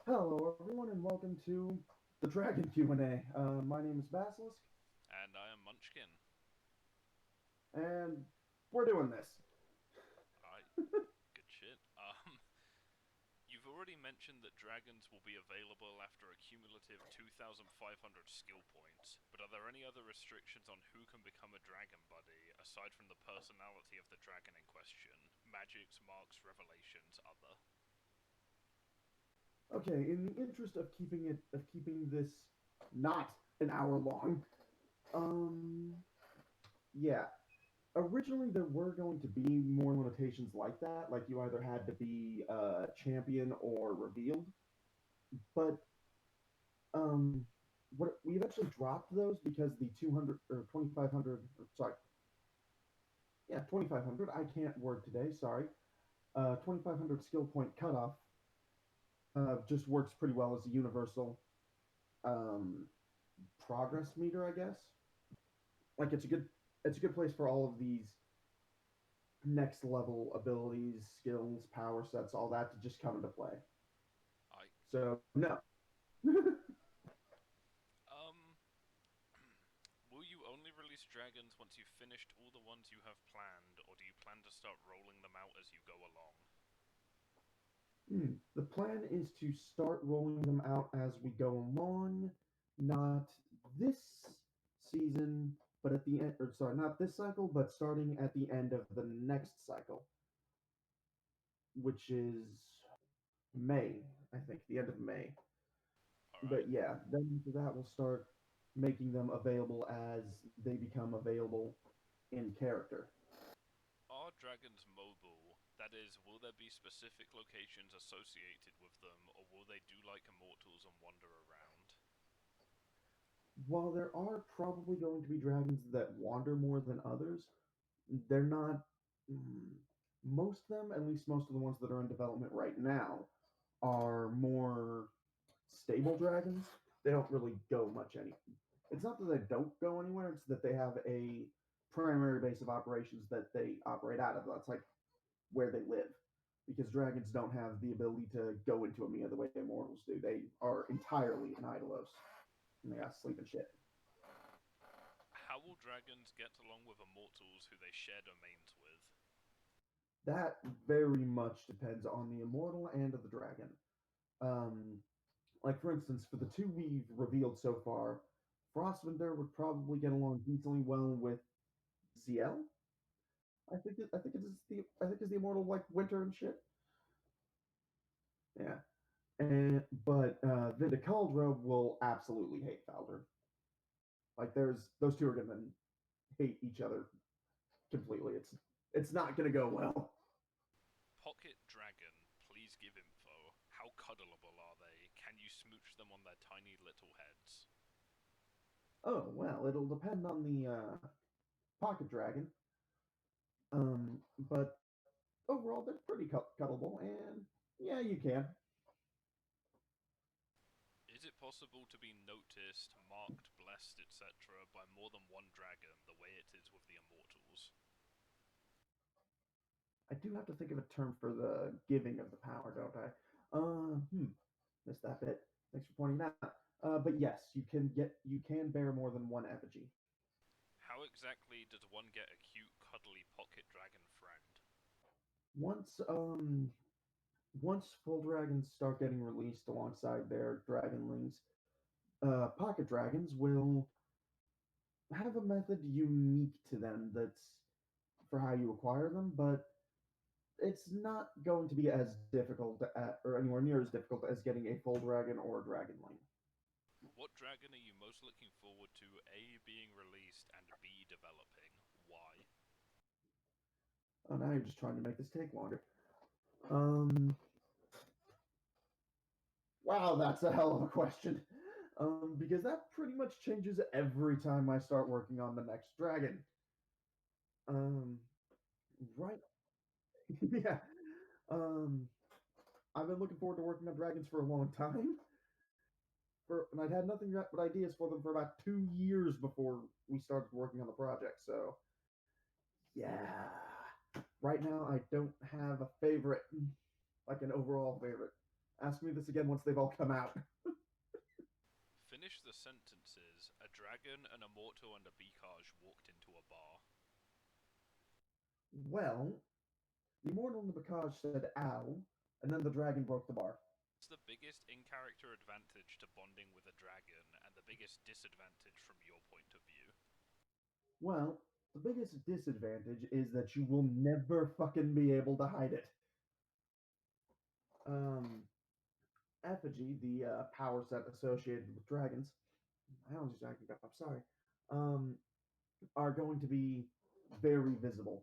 Hello, everyone, and welcome to the Dragon Q&A. My name is Basilisk, And I am Munchkin. and we're doing this. I good shit. You've already mentioned that dragons will be available after a cumulative 2,500 skill points, but are there any other restrictions on who can become a dragon buddy, aside from the personality of the dragon in question? Magics, marks, revelations, other? Okay, in the interest of keeping this not an hour long, um, yeah. Originally, there were going to be more limitations like that, like you either had to be champion or revealed, but um, what we eventually dropped those because the 200 or 2,500, sorry, yeah, 2,500. I can't word today. Sorry. 2,500 skill point cutoff just works pretty well as a universal um, progress meter, I guess. Like it's a good place for all of these next level abilities, skills, power sets, all that to just come into play. I So no, um will you only release dragons once you've finished all the ones you have planned, or do you plan to start rolling them out as you go along? the plan is to start rolling them out as we go along, not this season, but at the end, or sorry, not this cycle, but starting at the end of the next cycle, which is May, I think, the end of May. But Alright. yeah, then after that we'll start making them available as they become available in character. Are dragons mobile? That is, will there be specific locations associated with them, or will they do like immortals and wander around? While there are probably going to be dragons that wander more than others, they're not. mm, Most of them, at least most of the ones that are in development right now, are more stable dragons. They don't really go much any. It's not that they don't go anywhere; it's that they have a primary base of operations that they operate out of. That's like where they live, because dragons don't have the ability to go into a Mia the way immortals do. They are entirely in Idalos, and they got sleep and shit. How will dragons get along with immortals who they share domains with? That very much depends on the immortal and the dragon. Um, like for instance, for the two we've revealed so far, Frostwinder would probably get along decently well with Ziel. I think it's the immortal like winter and shit. Yeah, and but Vindicaldra will absolutely hate Falder. Like there's those two are gonna hate each other completely. It's not gonna go well. Pocket dragon, please give info. How cuddleable are they? Can you smooch them on their tiny little heads? Oh well, it'll depend on the pocket dragon. But overall, they're pretty cuddleable, and yeah, you can. Is it possible to be noticed, marked, blessed, etc. by more than one dragon the way it is with the immortals? I do have to think of a term for the giving of the power, don't I? Missed that bit. Thanks for pointing that out. But yes, you can bear more than one effigy. How exactly does one get a cute, cuddly pocket dragon friend? Once once full dragons start getting released alongside their dragonlings, pocket dragons will have a method unique to them that's for how you acquire them, but it's not going to be as difficult or anywhere near as difficult as getting a full dragon or a dragonling. What dragon are you most looking forward to A being released and B developing? Why? Oh, now you're just trying to make this take longer. Um, wow, that's a hell of a question. Because that pretty much changes every time I start working on the next dragon. Um, right? Yeah. Um, I've been looking forward to working on dragons for a long time. And I'd had nothing but ideas for them for about 2 years before we started working on the project. So yeah, right now I don't have a favorite, like an overall favorite. Ask me this again once they've all come out. Finish the sentences. A dragon, an immortal, and a Bikaj walked into a bar. Well, the immortal and the Bakaj said ow, and then the dragon broke the bar. What's the biggest in character advantage to bonding with a dragon, and the biggest disadvantage from your point of view? Well, the biggest disadvantage is that you will never fucking be able to hide it. Um, Effigy, the power set associated with dragons, I always acting up, I'm sorry, um, are going to be very visible.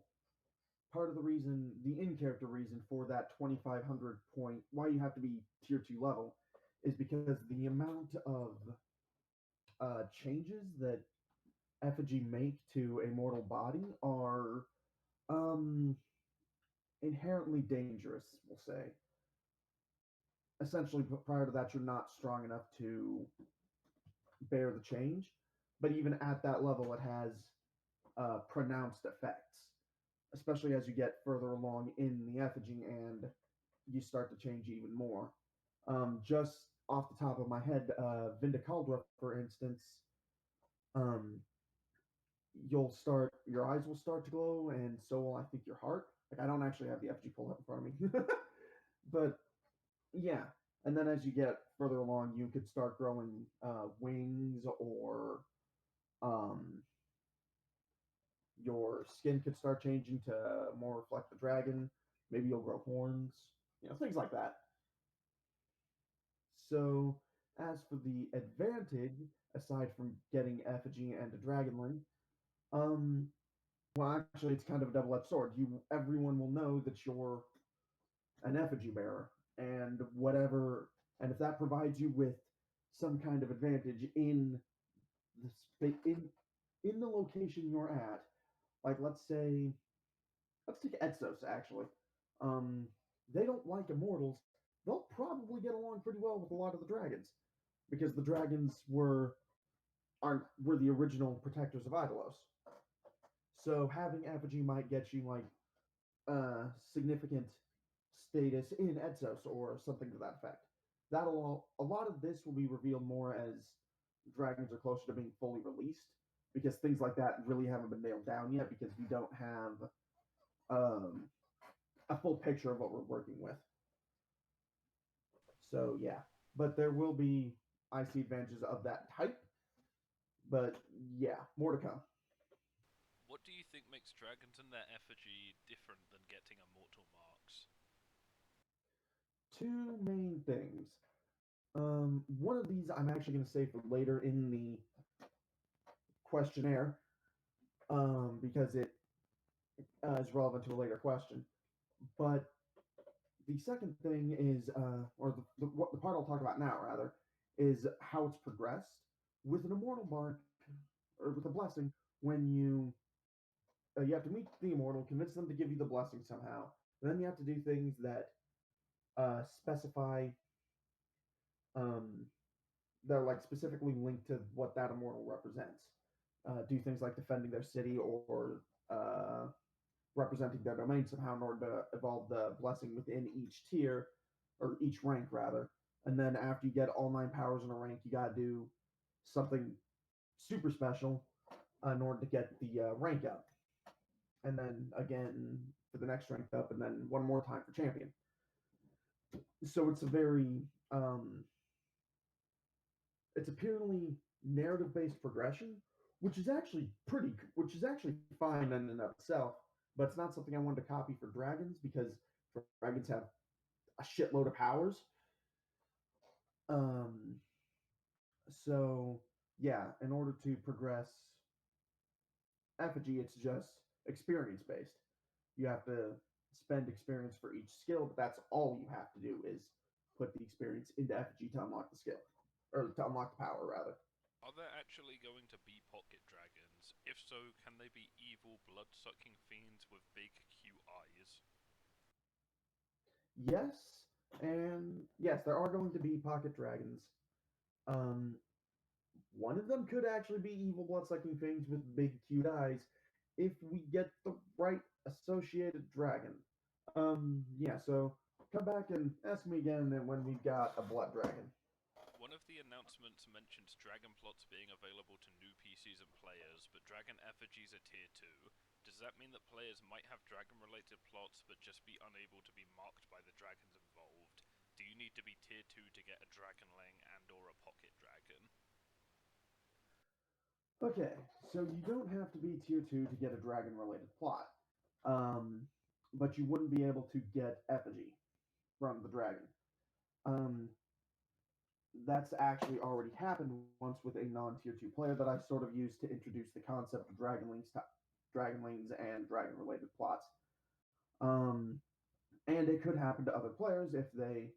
Part of the reason, the in character reason for that 2500 point, why you have to be tier 2 level, is because the amount of changes that effigy make to a mortal body are um, inherently dangerous, we'll say. Essentially, prior to that, you're not strong enough to bear the change, but even at that level, it has pronounced effects, especially as you get further along in the effigy and you start to change even more. Just off the top of my head, Vindicaldra, for instance, um, your eyes will start to glow, and so will I think your heart. Like I don't actually have the effigy pulled up in front of me, but yeah. And then as you get further along, you could start growing wings, or um, your skin could start changing to more reflect the dragon. Maybe you'll grow horns, things like that. So, as for the advantage, aside from getting effigy and a dragonling, um, well, actually, it's kind of a double-edged sword. Everyone will know that you're an effigy bearer, and whatever, and if that provides you with some kind of advantage in the in the location you're at, like let's take Exos actually. Um, they don't like immortals. They'll probably get along pretty well with a lot of the dragons because the dragons were the original protectors of Idalos. So having effigy might get you like significant status in Exos or something to that effect. A lot of this will be revealed more as dragons are closer to being fully released because things like that really haven't been nailed down yet because we don't have um, a full picture of what we're working with. So yeah, but there will be I see advantages of that type. But yeah, more to come. What do you think makes dragons and their effigy different than getting immortal marks? Two main things. One of these I'm actually going to save for later in the questionnaire because it is relevant to a later question. But the second thing is, or the part I'll talk about now, rather, is how it's progressed. With an immortal mark, or with a blessing, when you have to meet the immortal, convince them to give you the blessing somehow. And then you have to do things that specify um, that are like specifically linked to what that immortal represents. Do things like defending their city or representing their domain somehow in order to evolve the blessing within each tier or each rank rather. And then after you get all 9 powers in a rank, you gotta do something super special in order to get the rank up. And then again for the next rank up, and then one more time for champion. So um, it's a purely narrative based progression, which is actually fine in and of itself. But it's not something I wanted to copy for dragons because dragons have a shitload of powers. Um, so yeah, in order to progress effigy, it's just experience based. You have to spend experience for each skill, but that's all you have to do is put the experience into effigy to unlock the skill, or to unlock the power rather. Are there actually going to be pocket dragons? If so, can they be evil, blood-sucking fiends with big, cute eyes? Yes, and yes, there are going to be pocket dragons. Um, one of them could actually be evil blood-sucking things with big cute eyes if we get the right associated dragon. Yeah, so come back and ask me again when we've got a blood dragon. One of the announcements mentions dragon plots being available to new PCs and players, but dragon effigies are tier 2. Does that mean that players might have dragon-related plots but just be unable to be marked by the dragons involved? Do you need to be tier 2 to get a dragonling and or a pocket dragon? Okay, so you don't have to be tier 2 to get a dragon related plot. Um, but you wouldn't be able to get effigy from the dragon. Um, that's actually already happened once with a non tier 2 player that I sort of used to introduce the concept of dragonlings and dragon related plots. Um, and it could happen to other players if they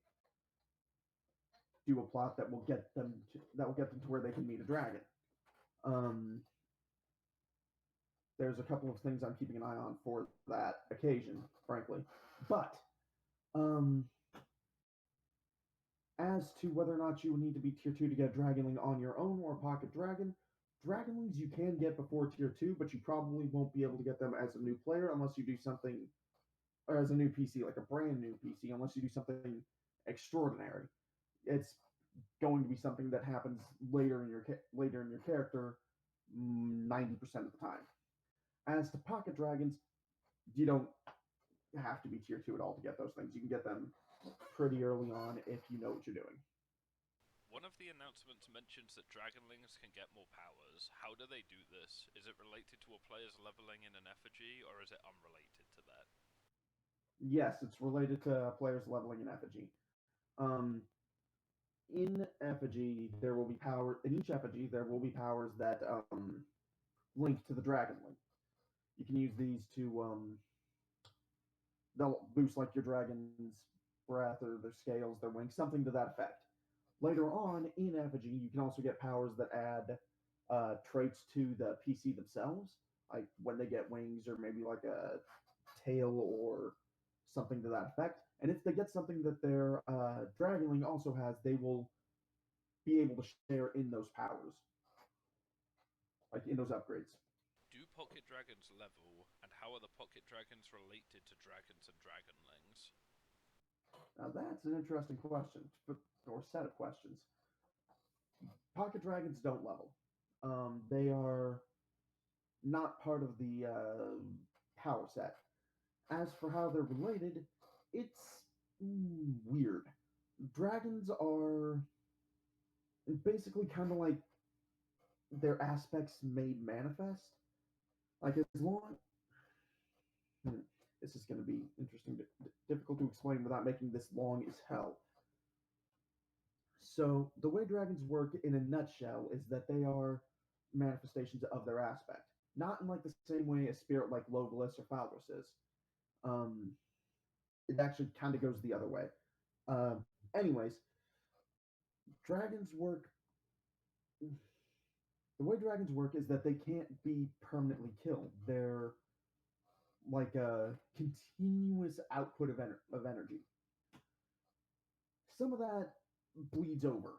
do a plot that will get them to where they can meet a dragon. Um, there's a couple of things I'm keeping an eye on for that occasion, frankly. But um, as to whether or not you will need to be tier 2 to get Dragonling on your own or Pocket Dragon, Dragonlings you can get before tier 2, but you probably won't be able to get them as a new player unless you do something, or as a new PC, like a brand new PC, unless you do something extraordinary. It's going to be something that happens later in your character 90% of the time. As to Pocket Dragons, you don't have to be tier 2 at all to get those things. You can get them pretty early on if you know what you're doing. One of the announcements mentions that dragonlings can get more powers. How do they do this? Is it related to a player's leveling in an effigy, or is it unrelated to that? Yes, it's related to players leveling in effigy. Um, in effigy, there will be power. In each effigy, there will be powers that link to the dragonling. You can use these to they'll boost like your dragon's breath or their scales, their wings, something to that effect. Later on in effigy, you can also get powers that add traits to the PC themselves, like when they get wings or maybe like a tail or something to that effect. And if they get something that their dragonling also has, they will be able to share in those powers, like in those upgrades. Do pocket dragons level, and how are the pocket dragons related to dragons and dragonlings? Now that's an interesting question, or set of questions. Pocket dragons don't level. They are not part of the power set. As for how they're related, it's weird. Dragons are basically kind of like their aspects made manifest. Like as long, hmm, this is going to be interesting, difficult to explain without making this long as hell. So the way dragons work in a nutshell is that they are manifestations of their aspect, not in like the same way a spirit like Loveless or Faldress is. Um, it actually kind of goes the other way. Uh, anyways, dragons work. The way dragons work is that they can't be permanently killed. They're like a continuous output of energy. Some of that bleeds over,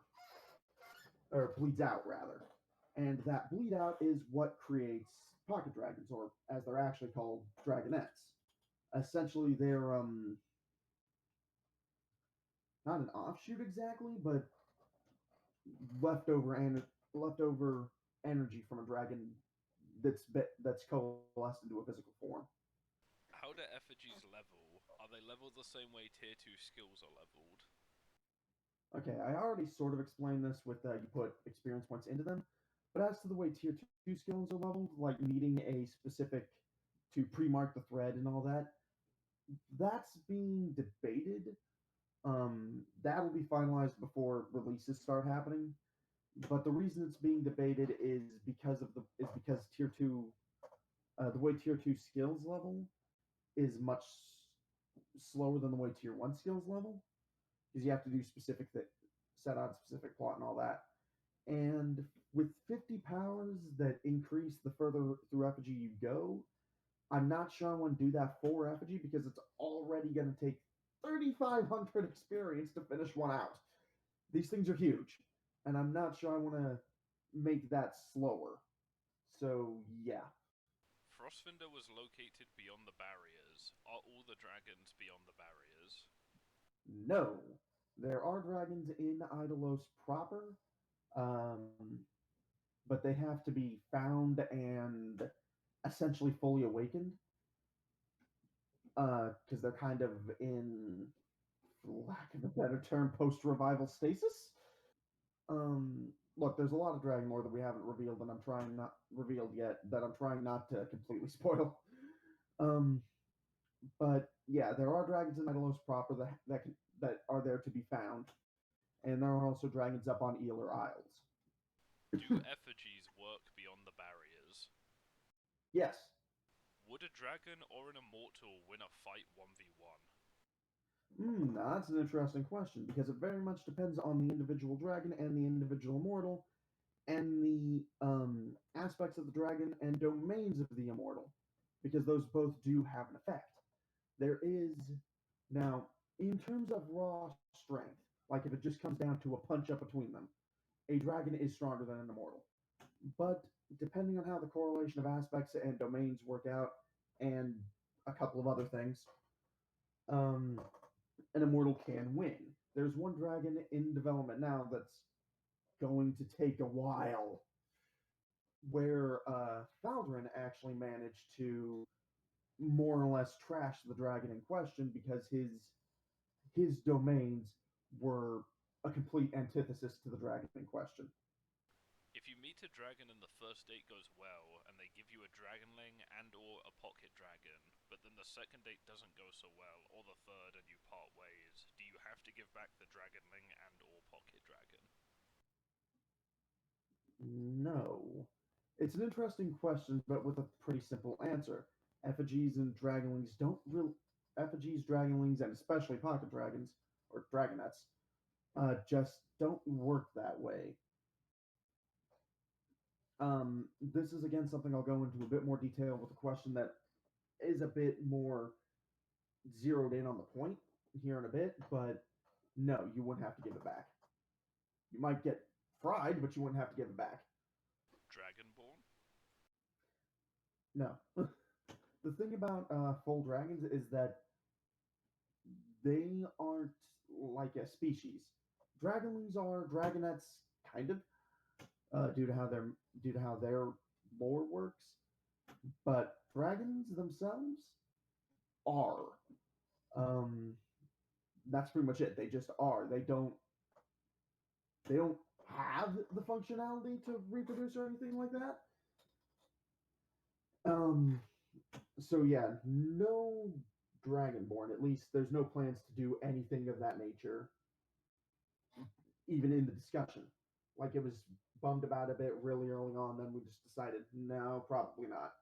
or bleeds out rather. And that bleed out is what creates pocket dragons, or as they're actually called, dragonettes. Essentially, they're not an offshoot exactly, but leftover and leftover energy from a dragon that's coalesced into a physical form. How do effigies level? Are they leveled the same way tier 2 skills are leveled? Okay, I already sort of explained this with you put experience points into them, but as to the way tier 2 skills are leveled, like needing a specific to pre-mark the thread and all that, that's being debated. That'll be finalized before releases start happening. But the reason it's being debated is because tier 2, the way tier 2 skills level is much slower than the way tier 1 skills level, because you have to do set out specific plot and all that. And with 50 powers that increase the further through effigy you go, I'm not sure I want to do that for effigy because it's already going to take 3,500 experience to finish one out. These things are huge, and I'm not sure I want to make that slower. So yeah, Frostfinder was located beyond the barriers. Are all the dragons beyond the barriers? No, there are dragons in Idalos proper, um, but they have to be found and essentially fully awakened because they're kind of in, for lack of a better term, post revival stasis. Look, there's a lot of dragon lore that we haven't revealed, and I'm trying not revealed yet that I'm trying not to completely spoil. Um, but yeah, there are dragons in Idalos proper that are there to be found, and there are also dragons up on Eeler Isles. Do effigies work beyond the barriers? Yes. Would a dragon or an immortal win a fight 1v1? That's an interesting question because it very much depends on the individual dragon and the individual immortal and the aspects of the dragon and domains of the immortal, because those both do have an effect. There is now, in terms of raw strength, like if it just comes down to a punch up between them, a dragon is stronger than an immortal. But depending on how the correlation of aspects and domains work out, and a couple of other things, um, an immortal can win. There's one dragon in development now that's going to take a while, where Thaldrin actually managed to more or less trash the dragon in question because his domains were a complete antithesis to the dragon in question. If you meet a dragon and the first date goes well, and they give you a dragonling and or a pocket dragon, but then the second date doesn't go so well, or the third and you part ways, do you have to give back the dragonling and or pocket dragon? No. It's an interesting question, but with a pretty simple answer. Effigies and dragonlings don't really. Effigies, dragonlings, and especially pocket dragons, or dragonettes, just don't work that way. This is again something I'll go into a bit more detail with a question that is a bit more zeroed in on the point here in a bit, but no, you wouldn't have to give it back. You might get fried, but you wouldn't have to give it back. Dragonborn? No. The thing about full dragons is that they aren't like a species. Dragonlings are dragonettes, kind of, due to how their lore works. But dragons themselves are. Um, that's pretty much it. They just are. They don't have the functionality to reproduce or anything like that. Um, so yeah, no Dragonborn. At least there's no plans to do anything of that nature, even in the discussion. Like it was bummed about a bit really early on, then we just decided no, probably not.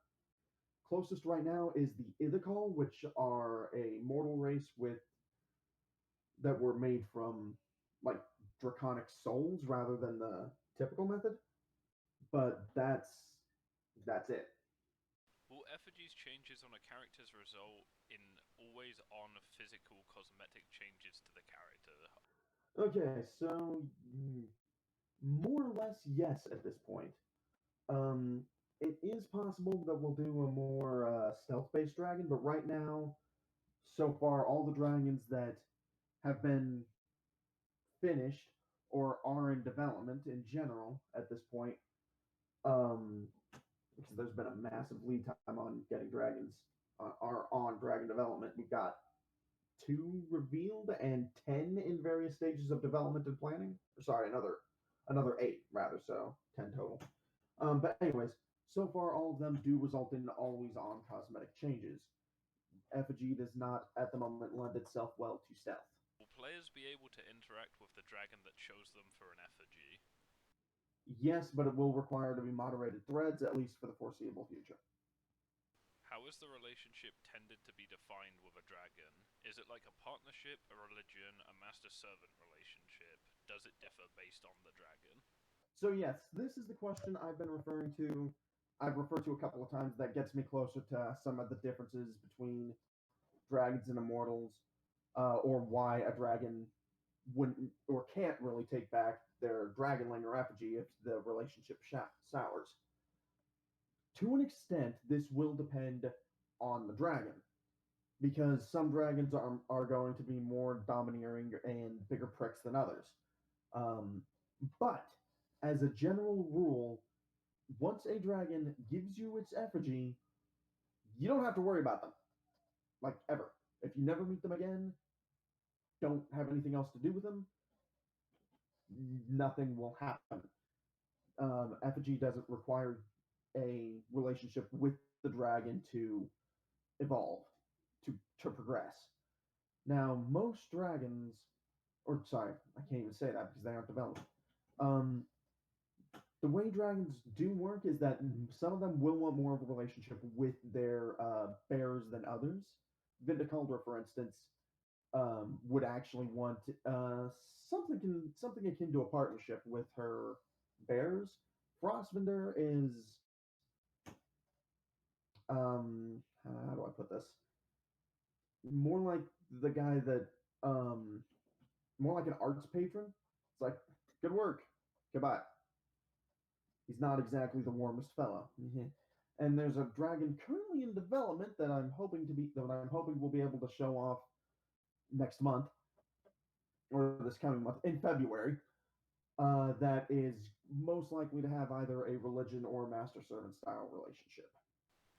Closest right now is the Ithakal, which are a mortal race with that were made from like draconic souls rather than the typical method. But that's it. Will effigies changes on a character's result in always on physical cosmetic changes to the character? Okay, so more or less yes at this point. Um, it is possible that we'll do a more stealth-based dragon, but right now, so far, all the dragons that have been finished or are in development in general at this point, um, because there's been a massive lead time on getting dragons are on dragon development. We've got two revealed and 10 in various stages of development and planning. Sorry, another eight rather, so 10 total. But anyways, so far all of them do result in always on cosmetic changes. Effigy does not at the moment lend itself well to stealth. Will players be able to interact with the dragon that chose them for an effigy? Yes, but it will require to be moderated threads, at least for the foreseeable future. How is the relationship tended to be defined with a dragon? Is it like a partnership, a religion, a master-servant relationship? Does it differ based on the dragon? So yes, this is the question I've been referring to. I've referred to a couple of times that gets me closer to some of the differences between dragons and immortals, or why a dragon wouldn't or can't really take back their dragonling or effigy if the relationship sours. To an extent, this will depend on the dragon because some dragons are going to be more domineering and bigger pricks than others. Um, but as a general rule, once a dragon gives you its effigy, you don't have to worry about them, like ever. If you never meet them again, don't have anything else to do with them, nothing will happen. Effigy doesn't require a relationship with the dragon to evolve, to to progress. Now, most dragons, or sorry, I can't even say that because they aren't developed. Um, the way dragons do work is that some of them will want more of a relationship with their bears than others. Vindicaldra, for instance, would actually want something akin to a partnership with her bears. Frostbinder is how do I put this? More like the guy that um, more like an arts patron. It's like good work, goodbye. He's not exactly the warmest fellow. And there's a dragon currently in development that I'm hoping will be able to show off next month or this coming month in February. That is most likely to have either a religion or master servant style relationship.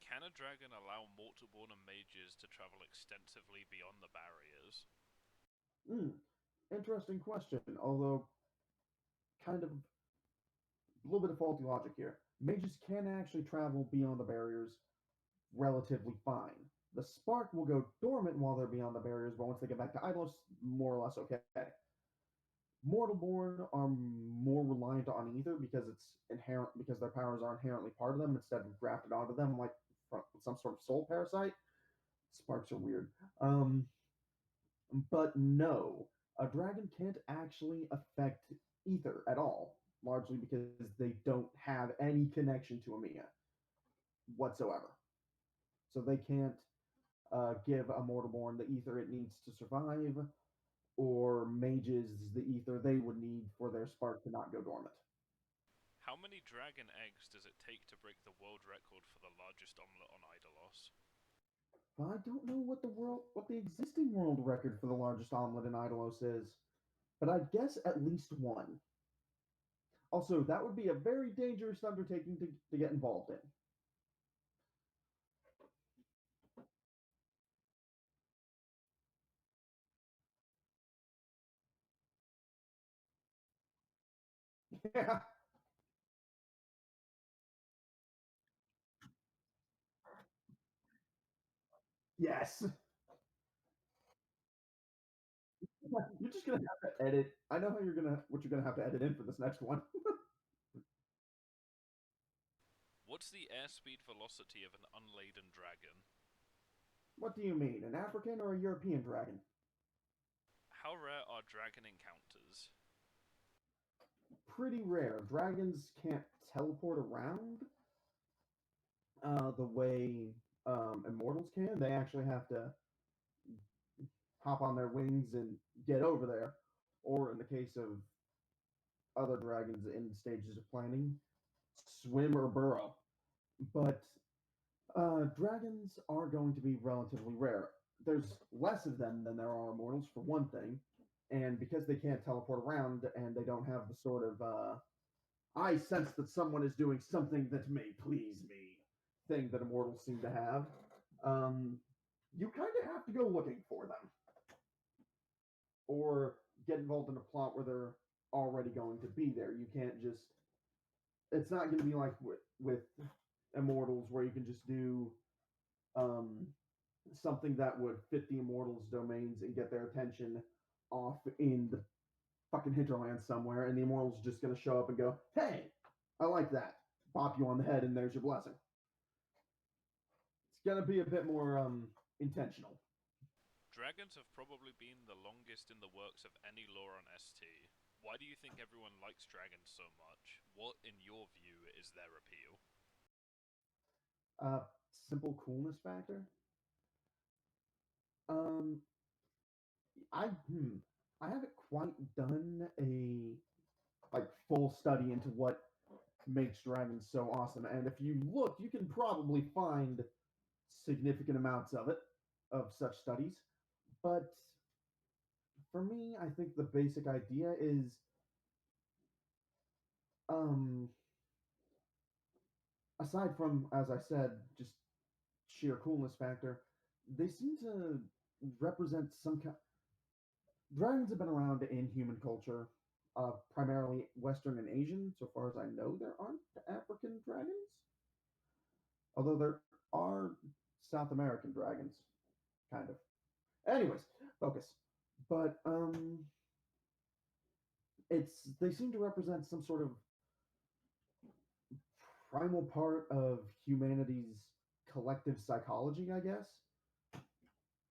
Can a dragon allow Mortal and mages to travel extensively beyond the barriers? Hmm, interesting question. Although kind of a little bit of faulty logic here. Mages can actually travel beyond the barriers relatively fine. The spark will go dormant while they're beyond the barriers, but once they get back to Idolos, more or less okay. Mortalborn are more reliant on ether because it's inherent because their powers are inherently part of them instead of grafted onto them like some sort of soul parasite. Sparks are weird. But no, a dragon can't actually affect ether at all, largely because they don't have any connection to Amiya whatsoever. So they can't give a Mortalborn the ether it needs to survive, or mages the ether they would need for their spark to not go dormant. How many dragon eggs does it take to break the world record for the largest omelette on Idolos? I don't know what the existing world record for the largest omelet in Idolos is, but I'd guess at least one. Also, that would be a very dangerous undertaking to get involved in. Yeah. Yes. You're just gonna have to edit. I know how what you're gonna have to edit in for this next one. What's the airspeed velocity of an unladen dragon? What do you mean, an African or a European dragon? How rare are dragon encounters? Pretty rare. Dragons can't teleport around the way immortals can. They actually have to hop on their wings and get over there. Or in the case of other dragons in stages of planning, swim or burrow. But dragons are going to be relatively rare. There's less of them than there are immortals, for one thing. And because they can't teleport around and they don't have the sort of I sense that someone is doing something that may please me thing that immortals seem to have, um, you kind of have to go looking for them or get involved in a plot where they're already going to be there. You can't just. It's not going to be like with immortals where you can just do um, something that would fit the immortals' domains and get their attention off in the fucking hinterland somewhere, and the immortals just going to show up and go, "Hey, I like that." Bop you on the head, and there's your blessing. It's going to be a bit more intentional. Dragons have probably been the longest in the works of any lore on ST. Why do you think everyone likes dragons so much? What, in your view, is their appeal? Uh, simple coolness factor. Um, I I haven't quite done a like full study into what makes dragons so awesome, and if you look, you can probably find significant amounts of it. of such studies. But for me, I think the basic idea is um, aside from, as I said, just sheer coolness factor, they seem to represent some kind. Dragons have been around in human culture, primarily Western and Asian. So far as I know, there aren't African dragons, although there are South American dragons, kind of. Anyways, focus. But it's they seem to represent some sort of primal part of humanity's collective psychology, I guess,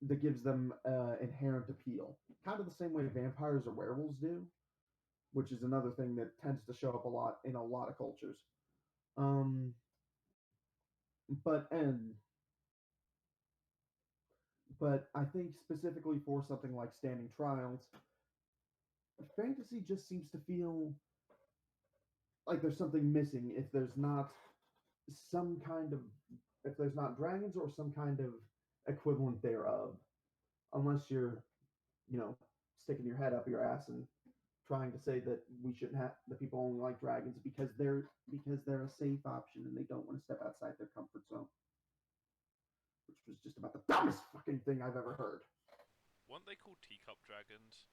that gives them inherent appeal. Kind of the same way vampires or werewolves do, which is another thing that tends to show up a lot in a lot of cultures. Um, but and but I think specifically for something like Standing Trials, fantasy just seems to feel like there's something missing if there's not some kind of if there's not dragons or some kind of equivalent thereof. Unless you're, you know, sticking your head up your ass and trying to say that we shouldn't have the people only like dragons because they're a safe option and they don't want to step outside their comfort zone, which was just about the dumbest fucking thing I've ever heard. Weren't they called teacup dragons?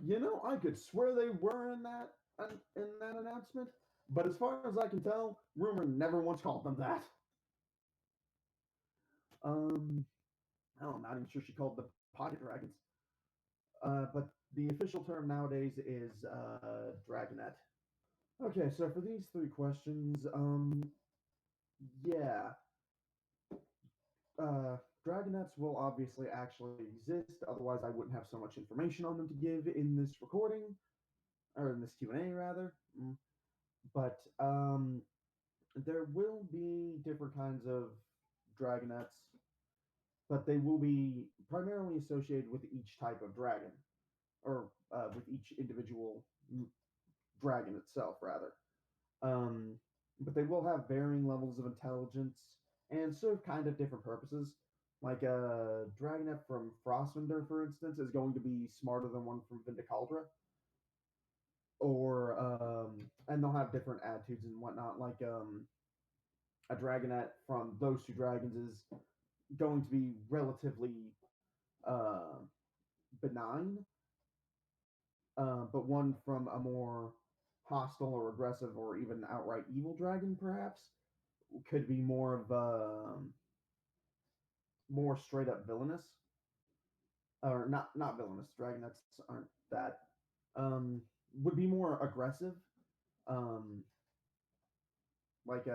You know, I could swear they were in that announcement, but as far as I can tell, rumor never once called them that. Um, I'm not even sure she called them pocket dragons. But the official term nowadays is dragonette. Okay, so for these three questions, yeah, uh, dragonettes will obviously actually exist. Otherwise, I wouldn't have so much information on them to give in this recording or in this Q&A rather. But there will be different kinds of dragonettes, but they will be primarily associated with each type of dragon, or with each individual dragon itself, rather. Um, but they will have varying levels of intelligence and serve kind of different purposes. Like a dragonette from Frostwinder, for instance, is going to be smarter than one from Vindicaldra, or and they'll have different attitudes and whatnot. Like a dragonette from those two dragons is going to be relatively uh, benign, but one from a more hostile or aggressive or even outright evil dragon, perhaps, could be more of more straight up villainous, or not villainous. Dragonets aren't that. Um, would be more aggressive, um, like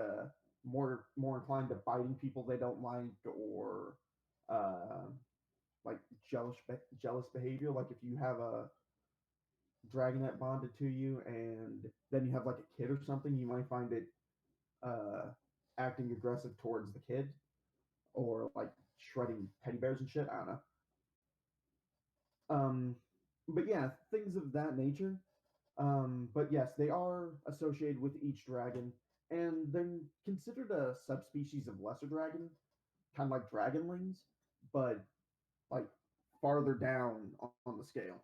more inclined to biting people they don't like, or uh, like jealous behavior. Like if you have a dragonet bonded to you, and then you have like a kid or something, you might find it uh, acting aggressive towards the kid, or like shredding teddy bears and shit. I don't know. Um, but yeah, things of that nature. But yes, they are associated with each dragon, and they're considered a subspecies of lesser dragon, kind of like dragonlings, but like farther down on the scale.